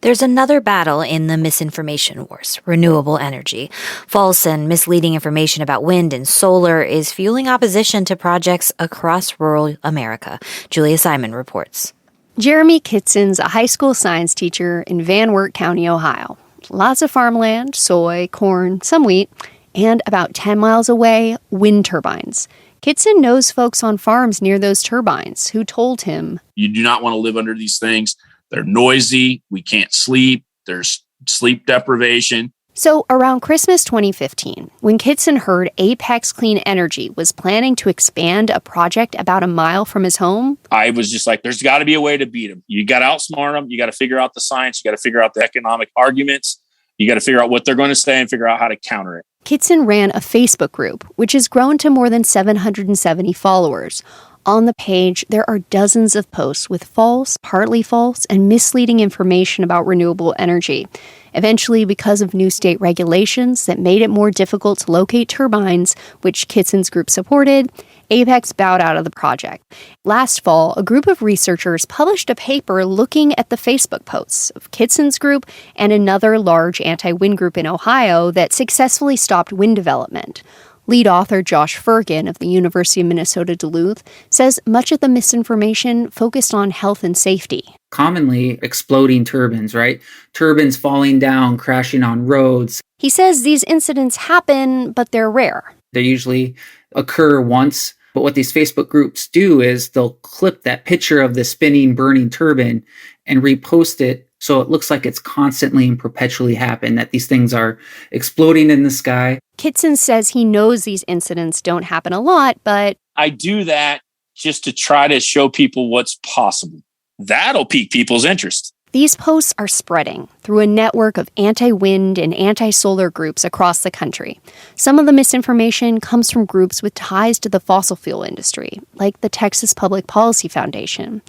There's another battle in the misinformation wars, renewable energy. False and misleading information about wind and solar is fueling opposition to projects across rural America. Julia Simon reports. Jeremy Kitson's a high school science teacher in Wert County, Ohio. Lots of farmland, soy, corn, some wheat, and about 10 miles away, wind turbines. Kitson knows folks on farms near those turbines who told him, "You do not want to live under these things. They're noisy. We can't sleep. There's sleep deprivation." So around Christmas 2015, when Kitson heard Apex Clean Energy was planning to expand a project about a mile from his home, I was just like, there's got to be a way to beat them. You got to outsmart them. You got to figure out the science. You got to figure out the economic arguments. You got to figure out what they're going to say and figure out how to counter it. Kitson ran a Facebook group, which has grown to more than 770 followers. On the page, there are dozens of posts with false, partly false, and misleading information about renewable energy. Eventually, because of new state regulations that made it more difficult to locate turbines, which Kitson's group supported, Apex bowed out of the project. Last fall, a group of researchers published a paper looking at the Facebook posts of Kitson's group and another large anti-wind group in Ohio that successfully stopped wind development. Lead author Josh Fergan of the University of Minnesota Duluth says much of the misinformation focused on health and safety. Commonly exploding turbines, right? Turbines falling down, crashing on roads. He says these incidents happen, but they're rare. They usually occur once, but what these Facebook groups do is they'll clip that picture of the spinning, burning turbine and repost it so it looks like it's constantly and perpetually happen, that these things are exploding in the sky. Kitson says he knows these incidents don't happen a lot, but I do that just to try to show people what's possible. That'll pique people's interest. These posts are spreading through a network of anti-wind and anti-solar groups across the country. Some of the misinformation comes from groups with ties to the fossil fuel industry, like the Texas Public Policy Foundation.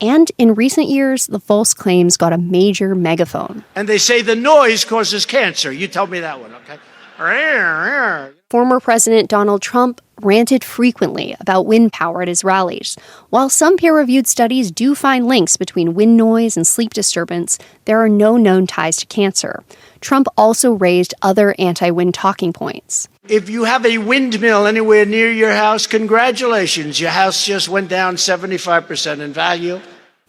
And in recent years, the false claims got a major megaphone. And they say the noise causes cancer. You tell me that one, okay? Former President Donald Trump ranted frequently about wind power at his rallies. While some peer-reviewed studies do find links between wind noise and sleep disturbance, there are no known ties to cancer. Trump also raised other anti-wind talking points. If you have a windmill anywhere near your house, congratulations. Your house just went down 75% in value.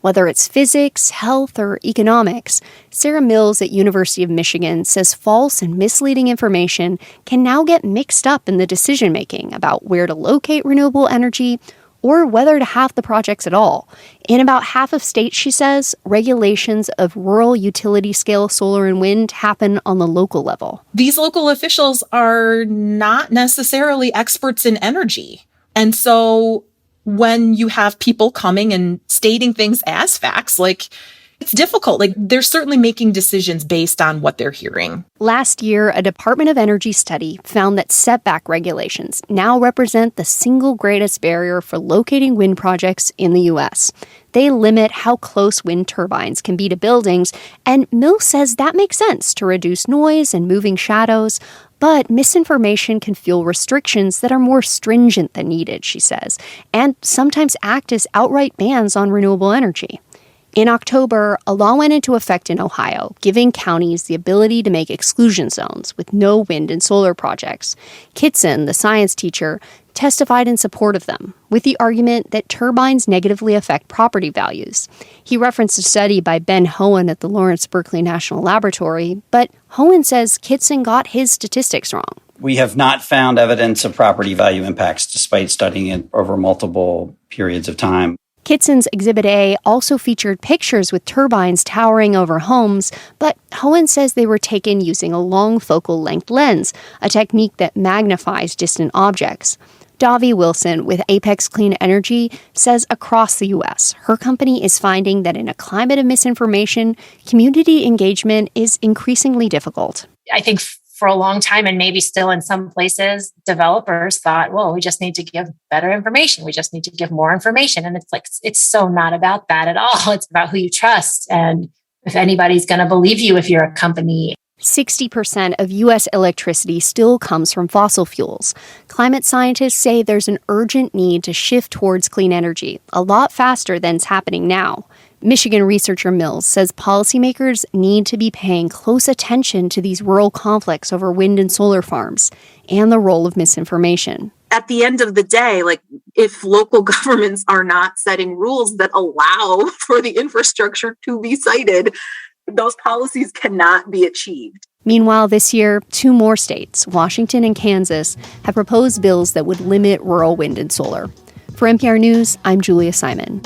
Whether it's physics, health, or economics, Sarah Mills at University of Michigan says false and misleading information can now get mixed up in the decision-making about where to locate renewable energy or whether to have the projects at all. In about half of states, she says, regulations of rural utility-scale solar and wind happen on the local level. These local officials are not necessarily experts in energy. And so when you have people coming and stating things as facts, like, it's difficult. Like, they're certainly making decisions based on what they're hearing. Last year, a Department of Energy study found that setback regulations now represent the single greatest barrier for locating wind projects in the U.S. They limit how close wind turbines can be to buildings, and Mills says that makes sense to reduce noise and moving shadows. But misinformation can fuel restrictions that are more stringent than needed, she says, and sometimes act as outright bans on renewable energy. In October, a law went into effect in Ohio, giving counties the ability to make exclusion zones with no wind and solar projects. Kitson, the science teacher, testified in support of them, with the argument that turbines negatively affect property values. He referenced a study by Ben Hohen at the Lawrence Berkeley National Laboratory, but Hohen says Kitson got his statistics wrong. We have not found evidence of property value impacts despite studying it over multiple periods of time. Kitson's Exhibit A also featured pictures with turbines towering over homes, but Hohen says they were taken using a long focal length lens, a technique that magnifies distant objects. Davi Wilson with Apex Clean Energy says across the U.S., her company is finding that in a climate of misinformation, community engagement is increasingly difficult. I think for a long time, and maybe still in some places, developers thought, well, we just need to give better information. We just need to give more information. And it's like, it's so not about that at all. It's about who you trust. And if anybody's going to believe you, if you're a company. 60% of U.S. electricity still comes from fossil fuels. Climate scientists say there's an urgent need to shift towards clean energy, a lot faster than's happening now. Michigan researcher Mills says policymakers need to be paying close attention to these rural conflicts over wind and solar farms and the role of misinformation. At the end of the day, if local governments are not setting rules that allow for the infrastructure to be sited, those policies cannot be achieved. Meanwhile, this year, 2 more states, Washington and Kansas, have proposed bills that would limit rural wind and solar. For NPR News, I'm Julia Simon.